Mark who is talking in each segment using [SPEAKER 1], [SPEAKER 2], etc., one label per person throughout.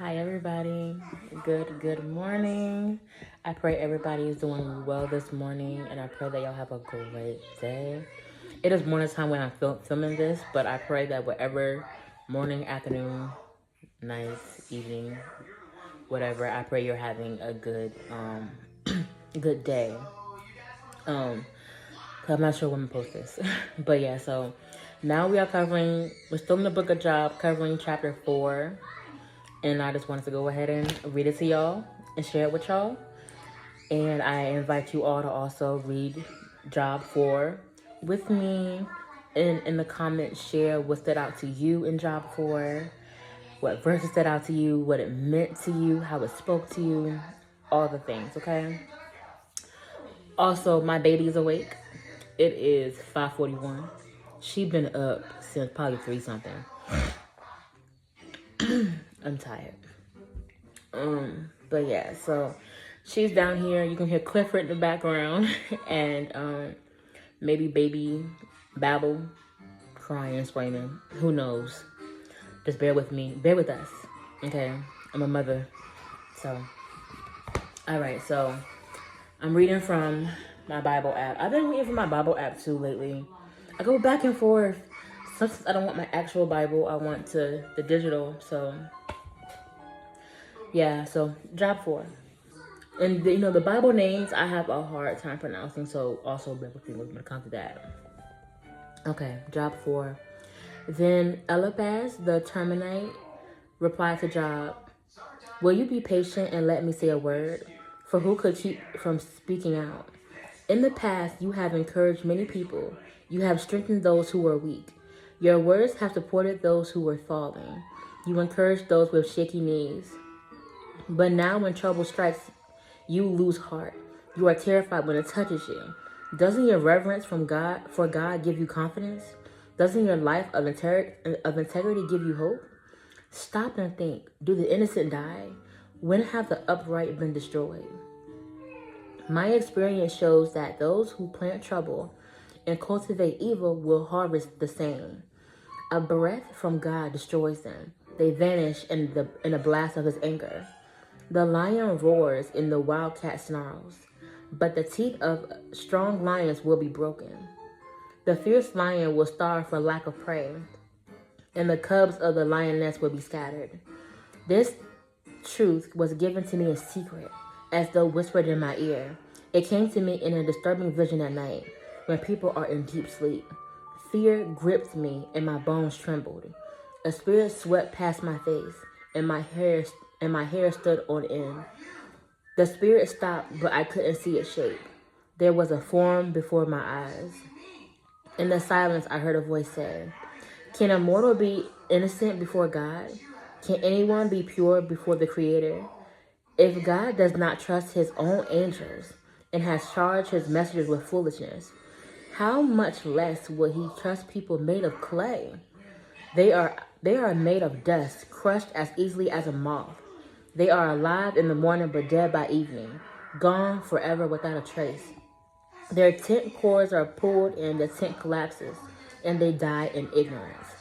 [SPEAKER 1] Hi everybody. Good morning. I pray everybody is doing well this morning and I pray that y'all have a great day. It is morning time when I'm filming this, but I pray that whatever morning, afternoon, night, evening, whatever, I pray you're having a good day. I'm not sure when I'm gonna post this. But yeah, so now we're still in the book of Job, covering chapter 4. And I just wanted to go ahead and read it to y'all and share it with y'all. And I invite you all to also read Job 4 with me. And in the comments, share what stood out to you in Job 4, what verses stood out to you, what it meant to you, how it spoke to you, all the things, okay? Also, my baby is awake. It is 5:41. She's been up since probably 3 something. I'm tired. But yeah, so she's down here. You can hear Clifford in the background and maybe baby Babel crying, screaming. Who knows? Just bear with me. Bear with us. Okay? I'm a mother. So, all right. So, I'm reading from my Bible app. I've been reading from my Bible app too lately. I go back and forth. Sometimes I don't want my actual Bible. I want the digital. So, yeah. So, Job 4. And the Bible names I have a hard time pronouncing, so also bear with me when it comes to that. Okay, Job 4. Then Eliphaz the Temanite replied to Job, "Will you be patient and let me say a word? For who could keep from speaking out? In the past you have encouraged many people. You have strengthened those who were weak. Your words have supported those who were falling. You encouraged those with shaky knees. But now when trouble strikes, you lose heart. You are terrified when it touches you. Doesn't your reverence for God give you confidence? Doesn't your life of integrity give you hope? Stop and think. Do the innocent die? When have the upright been destroyed? My experience shows that those who plant trouble and cultivate evil will harvest the same. A breath from God destroys them. They vanish in a blast of his anger. The lion roars and the wildcat snarls, but the teeth of strong lions will be broken. The fierce lion will starve for lack of prey, and the cubs of the lioness will be scattered. This truth was given to me in secret, as though whispered in my ear. It came to me in a disturbing vision at night, when people are in deep sleep. Fear gripped me, and my bones trembled. A spirit swept past my face, and my hair stood on end. The spirit stopped, but I couldn't see its shape. There was a form before my eyes. In the silence, I heard a voice say, "Can a mortal be innocent before God? Can anyone be pure before the Creator? If God does not trust his own angels and has charged his messengers with foolishness, how much less will he trust people made of clay? They are made of dust, crushed as easily as a moth. They are alive in the morning but dead by evening, gone forever without a trace. Their tent cords are pulled and the tent collapses, and they die in ignorance."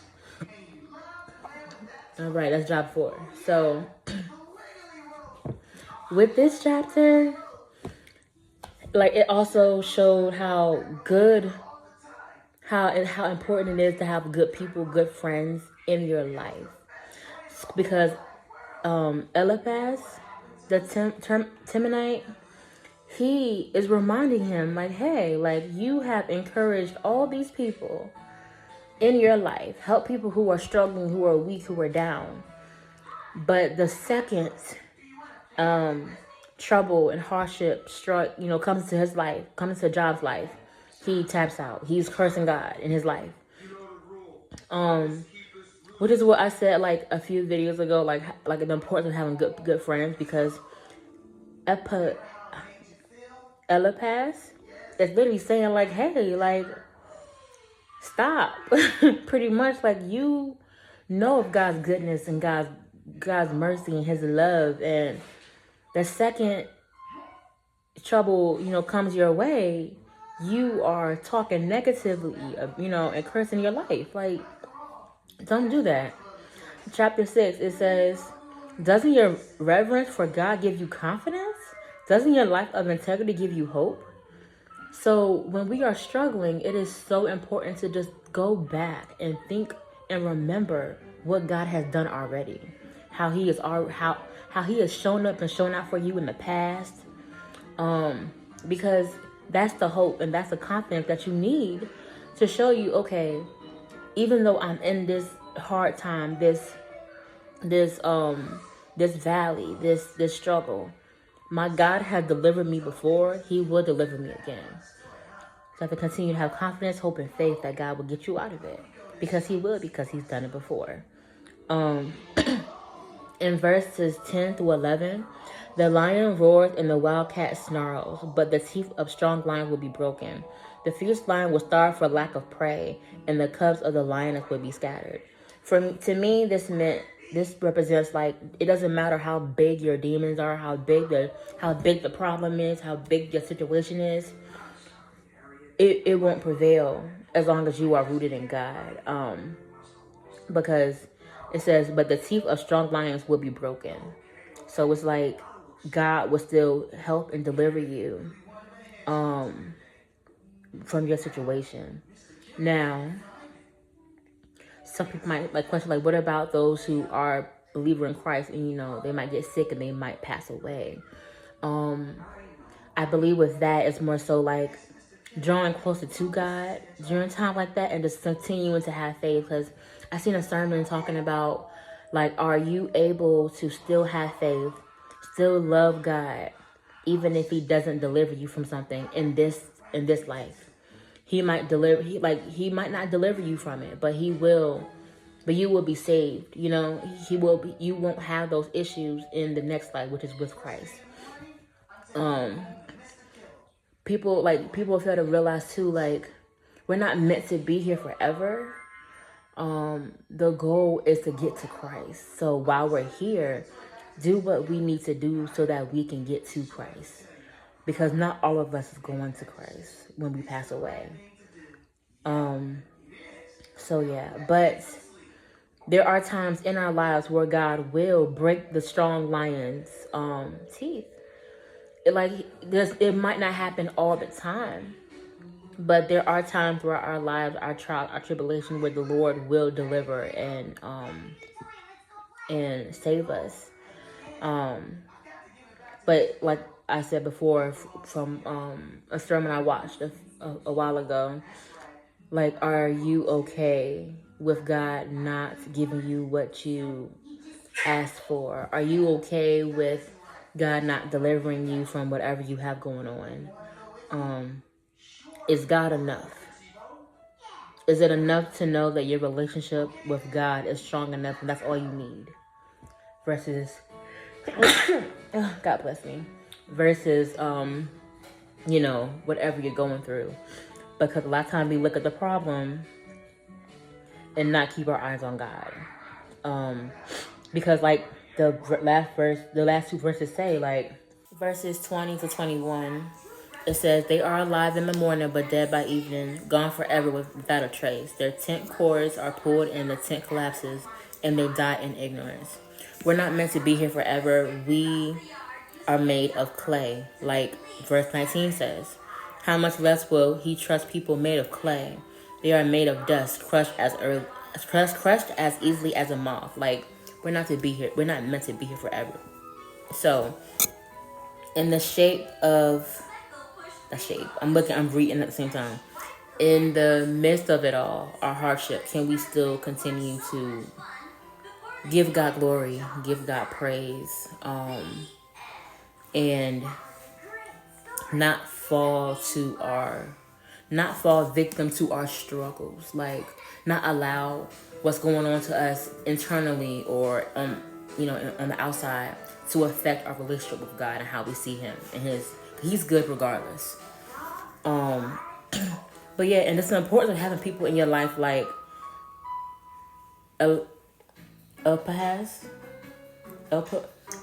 [SPEAKER 1] All right, that's Job 4. So, with this chapter, like, it also showed how important it is to have good people, good friends in your life. Because Eliphaz, the Temanite, he is reminding him, like, hey, like, you have encouraged all these people in your life. Help people who are struggling, who are weak, who are down. But the second trouble and hardship comes to his life, comes to Job's life, he taps out. He's cursing God in his life. Which is what I said like a few videos ago, like the importance of having good friends, because Eliphaz is literally saying, like, hey, like, stop. Pretty much, like, you know of God's goodness and God's mercy and his love, and the second trouble, comes your way, you are talking negatively, and cursing your life. Like, don't do that. Chapter 6, it says, Doesn't your reverence for God give you confidence? Doesn't your life of integrity give you hope? So when we are struggling, it is so important to just go back and think and remember what God has done already. How he has shown up and shown out for you in the past. Because that's the hope and that's the confidence that you need to show you, okay, even though I'm in this hard time, this valley, this struggle, my God has delivered me before. He will deliver me again. So I have to continue to have confidence, hope, and faith that God will get you out of it, because He will, because He's done it before. In verses 10 through 11, the lion roars and the wildcat snarls, but the teeth of strong lions will be broken. The fierce lion will starve for lack of prey, and the cubs of the lioness will be scattered. To me, this represents, like, it doesn't matter how big your demons are, how big the problem is, how big your situation is. It won't prevail as long as you are rooted in God. Because it says, but the teeth of strong lions will be broken. So it's like God will still help and deliver you from your situation. Now, some people might like question, like, what about those who are believer in Christ and they might get sick and they might pass away? I believe with that, it's more so like drawing closer to God during time like that, and just continuing to have faith. Because I seen a sermon talking about, like, are you able to still have faith, still love God, even if He doesn't deliver you from something in this life? He might not deliver you from it, but He will. But you will be saved. He will be. You won't have those issues in the next life, which is with Christ. People fail to realize too, like, we're not meant to be here forever. The goal is to get to Christ. So while we're here, do what we need to do so that we can get to Christ. Because not all of us is going to Christ when we pass away. So yeah, but there are times in our lives where God will break the strong lion's teeth. It might not happen all the time, but there are times throughout our lives, our trial, our tribulation, where the Lord will deliver and save us. But like I said before, from a sermon I watched a while ago, like, are you okay with God not giving you what you asked for? Are you okay with God not delivering you from whatever you have going on? Is God enough? Is it enough to know that your relationship with God is strong enough and that's all you need? Versus, God bless me, versus, whatever you're going through. Because a lot of times we look at the problem and not keep our eyes on God. Because, like, the last two verses say, like, verses 20 to 21, it says, they are alive in the morning, but dead by evening, gone forever without a trace. Their tent cords are pulled and the tent collapses, and they die in ignorance. We're not meant to be here forever. We are made of clay, like verse 19 says. How much less will He trust people made of clay? They are made of dust, crushed as easily as a moth. Like, we're not to be here. We're not meant to be here forever. So, in the shape of I'm reading at the same time. In the midst of it all, our hardship, can we still continue to give God glory, give God praise, and not fall victim to our struggles? Like, not allow what's going on to us internally or on the outside to affect our relationship with God and how we see Him and He's good regardless. But yeah, and it's important of having people in your life like Elpahaz.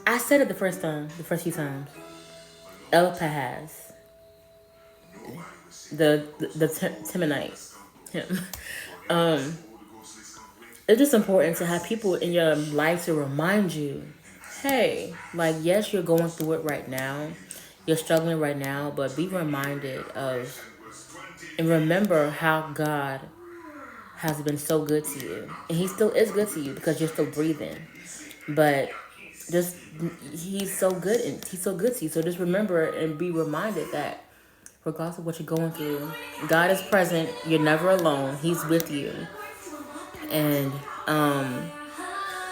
[SPEAKER 1] I said it the first few times. Elpahaz, the Temanite, him. It's just important to have people in your life to remind you hey, like, yes, you're going through it right now. You're struggling right now, but be reminded of and remember how God has been so good to you. And he still is good to you because you're still breathing. But just he's so good and he's so good to you. So just remember and be reminded that regardless of what you're going through, God is present. You're never alone. He's with you. And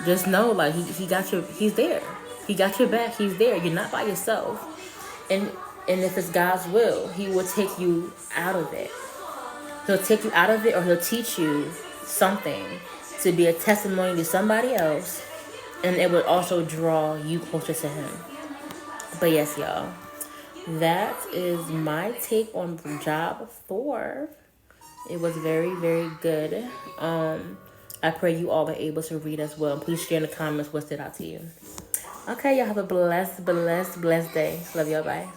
[SPEAKER 1] just know like he got your he's there. He got your back. He's there. You're not by yourself. And if it's God's will, he will take you out of it. He'll take you out of it or he'll teach you something to be a testimony to somebody else. And it would also draw you closer to him. But yes, y'all. That is my take on Job 4. It was very, very good. I pray you all are able to read as well. Please share in the comments what stood out to you. Okay, y'all have a blessed day. Love y'all. Bye.